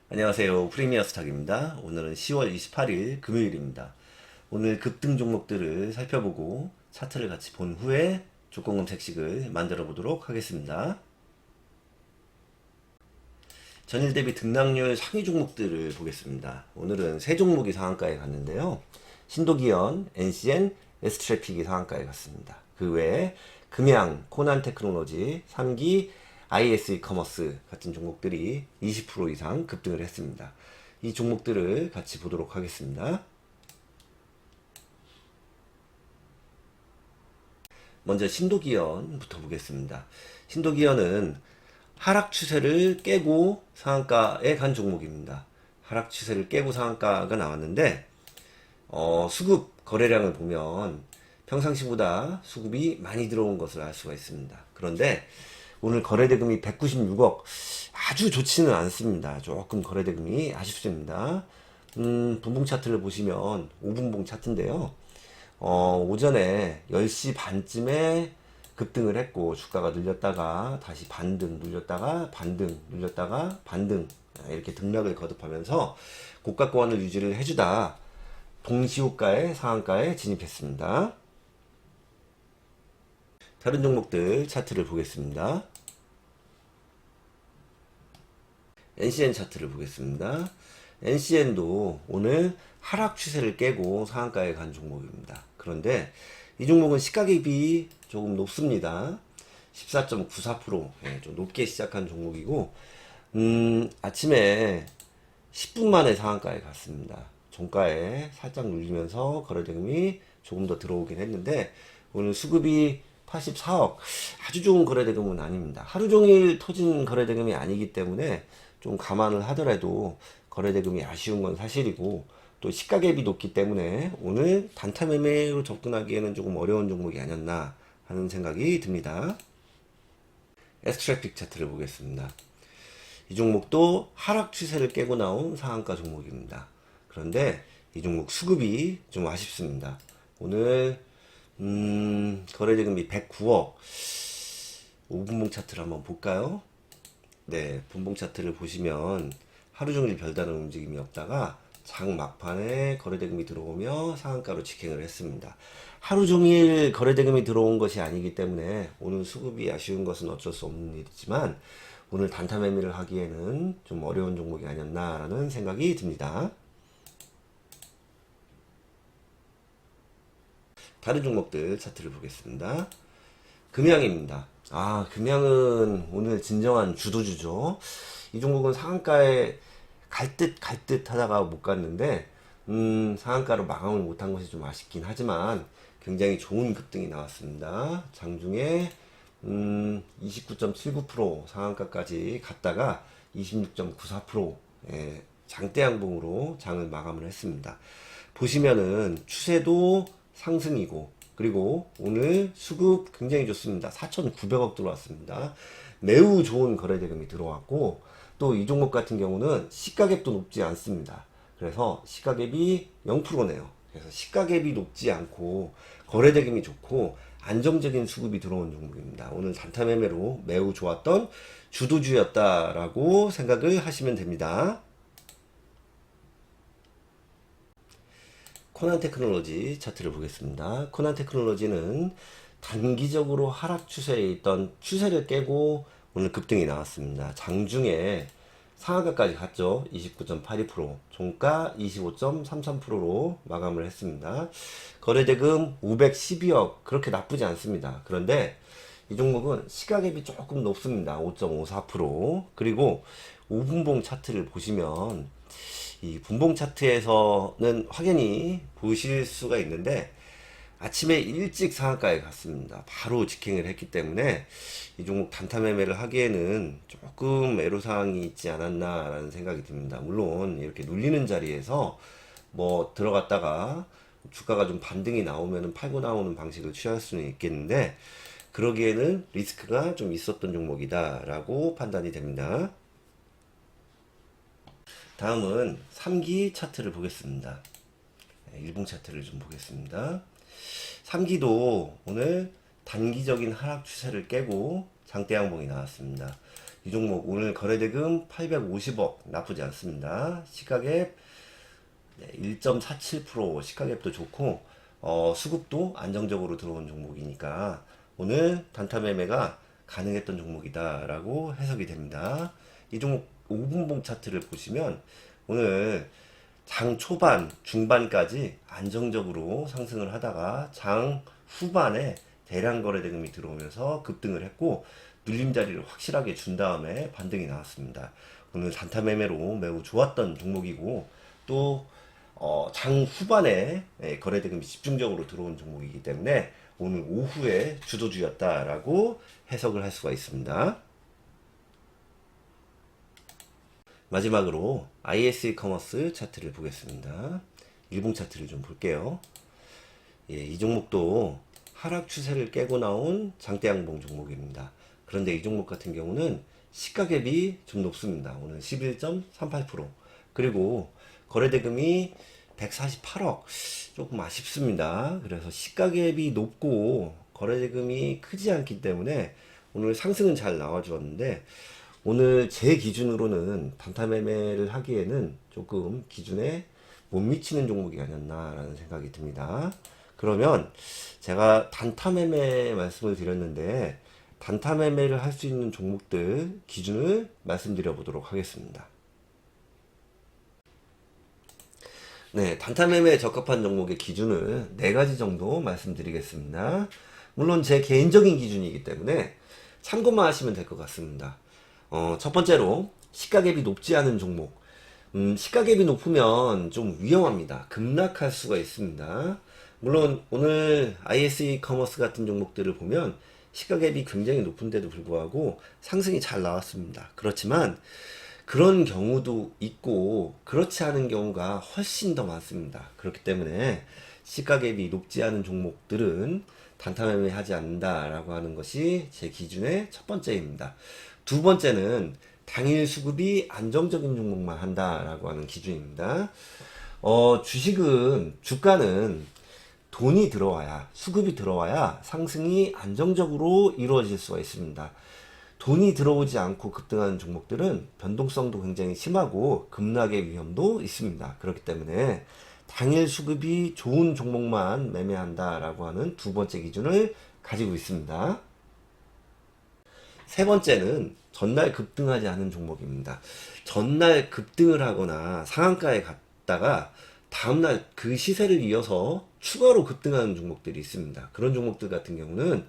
안녕하세요. 프리미어 스탁입니다. 오늘은 10월 28일 금요일입니다. 오늘 급등 종목들을 살펴보고 차트를 같이 본 후에 조건 검색식을 만들어 보도록 하겠습니다. 전일 대비 등락률 상위 종목들을 보겠습니다. 오늘은 세 종목이 상한가에 갔는데요. 신도기현, NCN, S트래픽이 상한가에 갔습니다. 그 외에 금양, 코난테크놀로지, 3기, IS 이커머스 같은 종목들이 20% 이상 급등을 했습니다. 이 종목들을 같이 보도록 하겠습니다. 먼저 신도기현부터 보겠습니다. 신도기현은 하락 추세를 깨고 상한가에 간 종목입니다. 하락 추세를 깨고 상한가가 나왔는데 수급 거래량을 보면 평상시보다 수급이 많이 들어온 것을 알 수가 있습니다. 그런데 오늘 거래대금이 196억 아주 좋지는 않습니다. 조금 거래대금이 아쉽습니다. 분봉 차트를 보시면 5분봉 차트인데요. 오전에 10시 반쯤에 급등을 했고 주가가 눌렸다가 다시 반등 눌렸다가 반등 눌렸다가 반등 이렇게 등락을 거듭하면서 고가권을 유지를 해주다 동시호가의 상한가에 진입했습니다. 다른 종목들 차트를 보겠습니다. NCN 차트를 보겠습니다. NCN도 오늘 하락 추세를 깨고 상한가에 간 종목입니다. 그런데 이 종목은 시가갭이 조금 높습니다. 14.94%, 좀 높게 시작한 종목이고 아침에 10분 만에 상한가에 갔습니다. 종가에 살짝 눌리면서 거래대금이 조금 더 들어오긴 했는데 오늘 수급이 84억 아주 좋은 거래대금은 아닙니다. 하루 종일 터진 거래대금이 아니기 때문에 좀 감안을 하더라도 거래대금이 아쉬운 건 사실이고 또 시가갭이 높기 때문에 오늘 단타 매매로 접근하기에는 조금 어려운 종목이 아니었나 하는 생각이 듭니다. S트래픽 차트를 보겠습니다. 이 종목도 하락 추세를 깨고 나온 상한가 종목입니다. 그런데 이 종목 수급이 좀 아쉽습니다. 오늘 거래대금이 109억. 5분봉 차트를 한번 볼까요? 네, 분봉 차트를 보시면 하루 종일 별다른 움직임이 없다가 장 막판에 거래대금이 들어오며 상한가로 직행을 했습니다. 하루 종일 거래대금이 들어온 것이 아니기 때문에 오늘 수급이 아쉬운 것은 어쩔 수 없는 일이지만 오늘 단타 매매를 하기에는 좀 어려운 종목이 아니었나라는 생각이 듭니다. 다른 종목들 차트를 보겠습니다. 금양입니다. 금양은 오늘 진정한 주도주죠. 이 종목은 상한가에 갈 듯 하다가 못 갔는데, 상한가로 마감을 못한 것이 좀 아쉽긴 하지만, 굉장히 좋은 급등이 나왔습니다. 장중에, 29.79% 상한가까지 갔다가 26.94% 장대 양봉으로 장을 마감을 했습니다. 보시면은 추세도 상승이고 그리고 오늘 수급 굉장히 좋습니다. 4,900억 들어왔습니다. 매우 좋은 거래대금이 들어왔고 또 이 종목 같은 경우는 시가갭도 높지 않습니다. 그래서 시가갭이 0%네요. 그래서 시가갭이 높지 않고 거래대금이 좋고 안정적인 수급이 들어온 종목입니다. 오늘 단타 매매로 매우 좋았던 주도주였다라고 생각을 하시면 됩니다. 코난테크놀로지 차트를 보겠습니다. 코난테크놀로지는 단기적으로 하락 추세에 있던 추세를 깨고 오늘 급등이 나왔습니다. 장중에 상한가까지 갔죠. 29.82%, 종가 25.33%로 마감을 했습니다. 거래대금 512억, 그렇게 나쁘지 않습니다. 그런데 이 종목은 시가갭이 조금 높습니다. 5.54%. 그리고 5분봉 차트를 보시면 이 분봉 차트에서는 확연히 보실 수가 있는데 아침에 일찍 상한가에 갔습니다. 바로 직행을 했기 때문에 이 종목 단타 매매를 하기에는 조금 애로사항이 있지 않았나라는 생각이 듭니다. 물론 이렇게 눌리는 자리에서 뭐 들어갔다가 주가가 좀 반등이 나오면 팔고 나오는 방식을 취할 수는 있겠는데 그러기에는 리스크가 좀 있었던 종목이다라고 판단이 됩니다. 다음은 3기 차트를 보겠습니다. 일봉 차트를 좀 보겠습니다. 3기도 오늘 단기적인 하락 추세를 깨고 장대 양봉이 나왔습니다. 이 종목 오늘 거래대금 850억 나쁘지 않습니다. 시가갭 1.47% 시가갭도 좋고 수급도 안정적으로 들어온 종목이니까 오늘 단타 매매가 가능했던 종목이다라고 해석이 됩니다. 이 종목 5분봉 차트를 보시면 오늘 장 초반, 중반까지 안정적으로 상승을 하다가 장 후반에 대량 거래 대금이 들어오면서 급등을 했고 눌림 자리를 확실하게 준 다음에 반등이 나왔습니다. 오늘 단타 매매로 매우 좋았던 종목이고 또 장 후반에 거래 대금이 집중적으로 들어온 종목이기 때문에 오늘 오후에 주도주였다라고 해석을 할 수가 있습니다. 마지막으로 ISE 커머스 차트를 보겠습니다. 일봉 차트를 좀 볼게요. 예, 이 종목도 하락 추세를 깨고 나온 장대양봉 종목입니다. 그런데 이 종목 같은 경우는 시가갭이 좀 높습니다. 오늘 11.38%. 그리고 거래대금이 148억. 조금 아쉽습니다. 그래서 시가갭이 높고 거래대금이 크지 않기 때문에 오늘 상승은 잘 나와주었는데 오늘 제 기준으로는 단타 매매를 하기에는 조금 기준에 못 미치는 종목이 아니었나라는 생각이 듭니다. 그러면 제가 단타 매매 말씀을 드렸는데 단타 매매를 할 수 있는 종목들 기준을 말씀드려 보도록 하겠습니다. 네, 단타 매매에 적합한 종목의 기준을 4가지 정도 말씀드리겠습니다. 물론 제 개인적인 기준이기 때문에 참고만 하시면 될 것 같습니다. 첫 번째로 시가갭이 높지 않은 종목. 시가갭이 높으면 좀 위험합니다. 급락할 수가 있습니다. 물론 오늘 ISE 커머스 같은 종목들을 보면 시가갭이 굉장히 높은데도 불구하고 상승이 잘 나왔습니다. 그렇지만 그런 경우도 있고 그렇지 않은 경우가 훨씬 더 많습니다. 그렇기 때문에 시가갭이 높지 않은 종목들은 단타 매매하지 않는다라고 하는 것이 제 기준의 첫 번째입니다. 두 번째는 당일 수급이 안정적인 종목만 한다라고 하는 기준입니다. 주가는 돈이 들어와야, 수급이 들어와야 상승이 안정적으로 이루어질 수가 있습니다. 돈이 들어오지 않고 급등하는 종목들은 변동성도 굉장히 심하고 급락의 위험도 있습니다. 그렇기 때문에 당일 수급이 좋은 종목만 매매한다라고 하는 두 번째 기준을 가지고 있습니다. 세 번째는 전날 급등하지 않은 종목입니다. 전날 급등을 하거나 상한가에 갔다가 다음날 그 시세를 이어서 추가로 급등하는 종목들이 있습니다. 그런 종목들 같은 경우는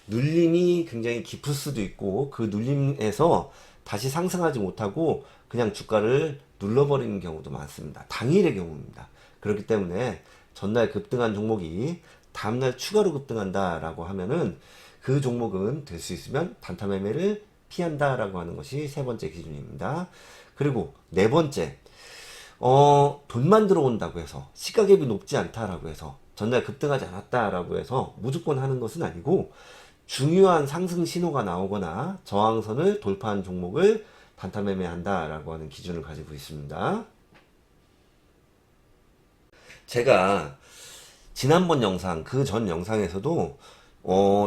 눌림이 굉장히 깊을 수도 있고 그 눌림에서 다시 상승하지 못하고 그냥 주가를 눌러버리는 경우도 많습니다. 당일의 경우입니다. 그렇기 때문에 전날 급등한 종목이 다음날 추가로 급등한다라고 하면은 그 종목은 될 수 있으면 단타 매매를 피한다라고 하는 것이 세 번째 기준입니다. 그리고 네 번째, 돈만 들어온다고 해서 시가갭이 높지 않다라고 해서 전날 급등하지 않았다라고 해서 무조건 하는 것은 아니고 중요한 상승 신호가 나오거나 저항선을 돌파한 종목을 단타 매매한다라고 하는 기준을 가지고 있습니다. 제가 지난번 영상, 그 전 영상에서도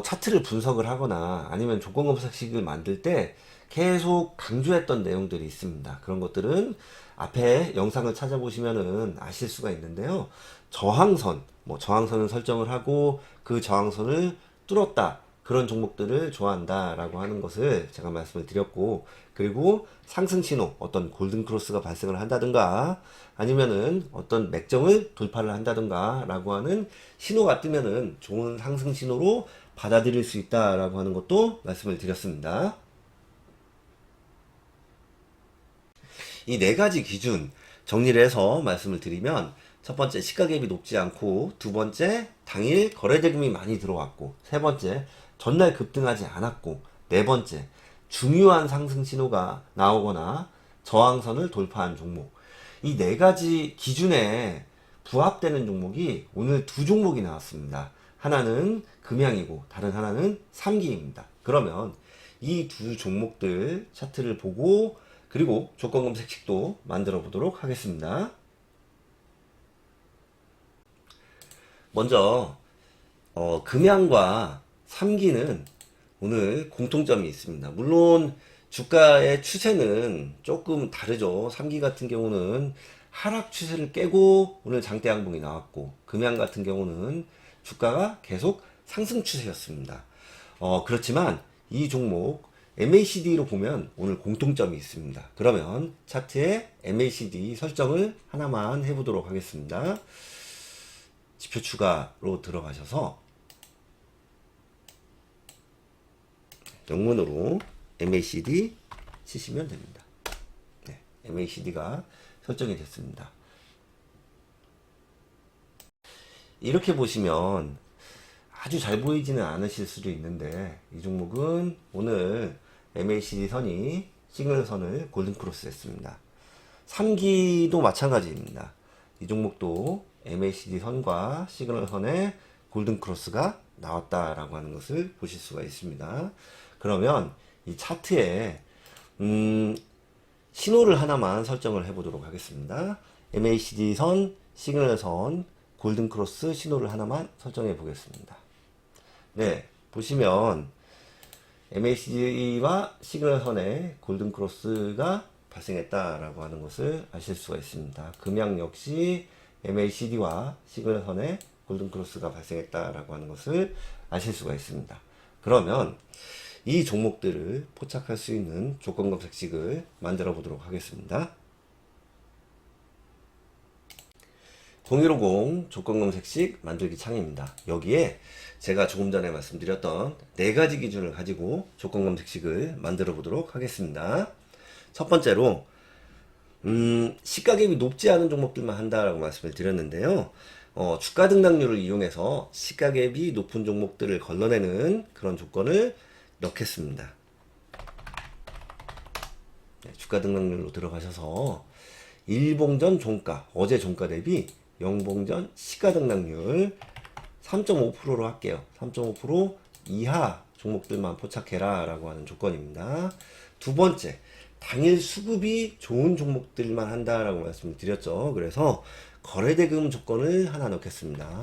차트를 분석을 하거나 아니면 조건검색식을 만들 때 계속 강조했던 내용들이 있습니다. 그런 것들은 앞에 영상을 찾아보시면은 아실 수가 있는데요. 저항선을 설정을 하고 그 저항선을 뚫었다. 그런 종목들을 좋아한다라고 하는 것을 제가 말씀을 드렸고, 그리고 상승 신호, 어떤 골든 크로스가 발생을 한다든가, 아니면은 어떤 맥점을 돌파를 한다든가, 라고 하는 신호가 뜨면은 좋은 상승 신호로 받아들일 수 있다라고 하는 것도 말씀을 드렸습니다. 이 4가지 기준 정리를 해서 말씀을 드리면, 첫 번째 시가갭이 높지 않고, 두 번째 당일 거래대금이 많이 들어왔고, 세 번째 전날 급등하지 않았고, 네 번째 중요한 상승 신호가 나오거나 저항선을 돌파한 종목. 이 4가지 기준에 부합되는 종목이 오늘 2종목이 나왔습니다. 하나는 금양이고 다른 하나는 삼기입니다. 그러면 이 두 종목들 차트를 보고 그리고 조건 검색식도 만들어 보도록 하겠습니다. 먼저 금양과 삼기는 오늘 공통점이 있습니다. 물론 주가의 추세는 조금 다르죠. 3기 같은 경우는 하락 추세를 깨고 오늘 장대 양봉이 나왔고, 금양 같은 경우는 주가가 계속 상승 추세였습니다. 그렇지만 이 종목 MACD로 보면 오늘 공통점이 있습니다. 그러면 차트에 MACD 설정을 하나만 해보도록 하겠습니다. 지표 추가로 들어가셔서 영문으로 MACD 치시면 됩니다. 네, MACD가 설정이 됐습니다. 이렇게 보시면 아주 잘 보이지는 않으실 수도 있는데, 이 종목은 오늘 MACD 선이 시그널 선을 골든 크로스 했습니다. 3기도 마찬가지입니다. 이 종목도 MACD 선과 시그널 선의 골든 크로스가 나왔다라고 하는 것을 보실 수가 있습니다. 그러면 이 차트에 신호를 하나만 설정을 해 보도록 하겠습니다. MACD 선, 시그널 선, 골든 크로스 신호를 하나만 설정해 보겠습니다. 네, 보시면 MACD와 시그널 선의 골든 크로스가 발생했다라고 하는 것을 아실 수가 있습니다. 금양 역시 MACD와 시그널 선의 골든 크로스가 발생했다라고 하는 것을 아실 수가 있습니다. 그러면 이 종목들을 포착할 수 있는 조건 검색식을 만들어 보도록 하겠습니다. 0150 조건 검색식 만들기 창입니다. 여기에 제가 조금 전에 말씀드렸던 4가지 기준을 가지고 조건 검색식을 만들어 보도록 하겠습니다. 첫 번째로 시가갭이 높지 않은 종목들만 한다라고 말씀을 드렸는데요. 주가 등락률을 이용해서 시가갭이 높은 종목들을 걸러내는 그런 조건을 넣겠습니다. 네, 주가 등락률로 들어가셔서 일봉전 종가, 어제 종가 대비 영봉전 시가 등락률 3.5%로 할게요. 3.5% 이하 종목들만 포착해라 라고 하는 조건입니다. 두 번째, 당일 수급이 좋은 종목들만 한다라고 말씀을 드렸죠. 그래서 거래대금 조건을 하나 넣겠습니다.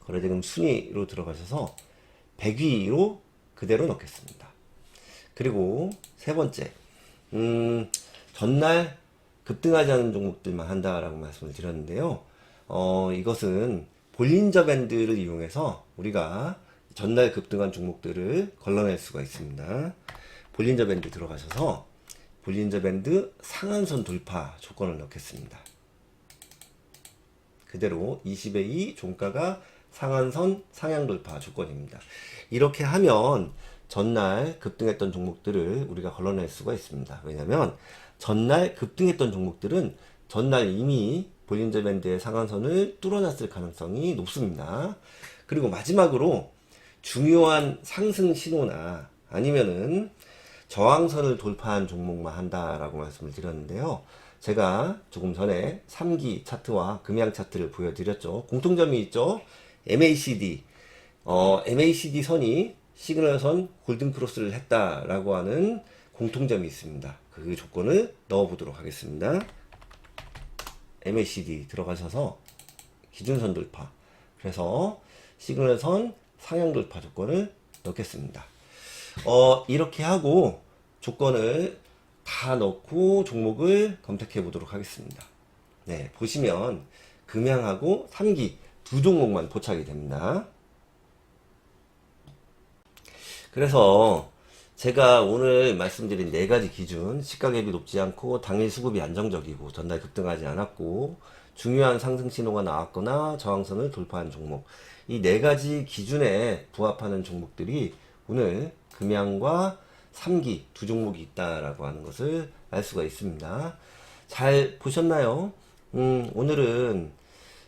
거래대금 순위로 들어가셔서 100위로 그대로 넣겠습니다. 그리고 세 번째, 전날 급등하지 않은 종목들만 한다라고 말씀을 드렸는데요. 이것은 볼린저 밴드를 이용해서 우리가 전날 급등한 종목들을 걸러낼 수가 있습니다. 볼린저 밴드 들어가셔서 볼린저 밴드 상한선 돌파 조건을 넣겠습니다. 그대로 20의 2 종가가 상한선 상향 돌파 조건입니다. 이렇게 하면 전날 급등했던 종목들을 우리가 걸러낼 수가 있습니다. 왜냐하면 전날 급등했던 종목들은 전날 이미 볼린저 밴드의 상한선을 뚫어놨을 가능성이 높습니다. 그리고 마지막으로 중요한 상승 신호나 아니면은 저항선을 돌파한 종목만 한다라고 말씀을 드렸는데요. 제가 조금 전에 3기 차트와 금양 차트를 보여드렸죠. 공통점이 있죠. MACD, MACD 선이 시그널 선 골든 크로스를 했다라고 하는 공통점이 있습니다. 그 조건을 넣어보도록 하겠습니다. MACD 들어가셔서 기준선 돌파, 그래서 시그널 선 상향 돌파 조건을 넣겠습니다. 이렇게 하고 조건을 다 넣고 종목을 검색해 보도록 하겠습니다. 네, 보시면 금양하고 3기 두 종목만 포착이 됩니다. 그래서 제가 오늘 말씀드린 4가지 기준, 시가갭이 높지 않고 당일 수급이 안정적이고 전날 급등하지 않았고 중요한 상승 신호가 나왔거나 저항선을 돌파한 종목, 이 4가지 기준에 부합하는 종목들이 오늘 금양과 3기 두 종목이 있다라고 하는 것을 알 수가 있습니다. 잘 보셨나요? 오늘은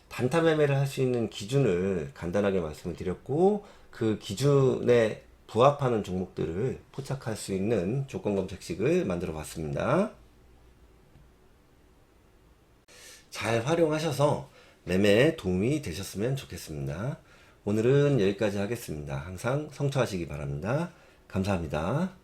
단타 매매를 할 수 있는 기준을 간단하게 말씀을 드렸고, 그 기준에 부합하는 종목들을 포착할 수 있는 조건 검색식을 만들어 봤습니다. 잘 활용하셔서 매매에 도움이 되셨으면 좋겠습니다. 오늘은 여기까지 하겠습니다. 항상 성투하시기 바랍니다. 감사합니다.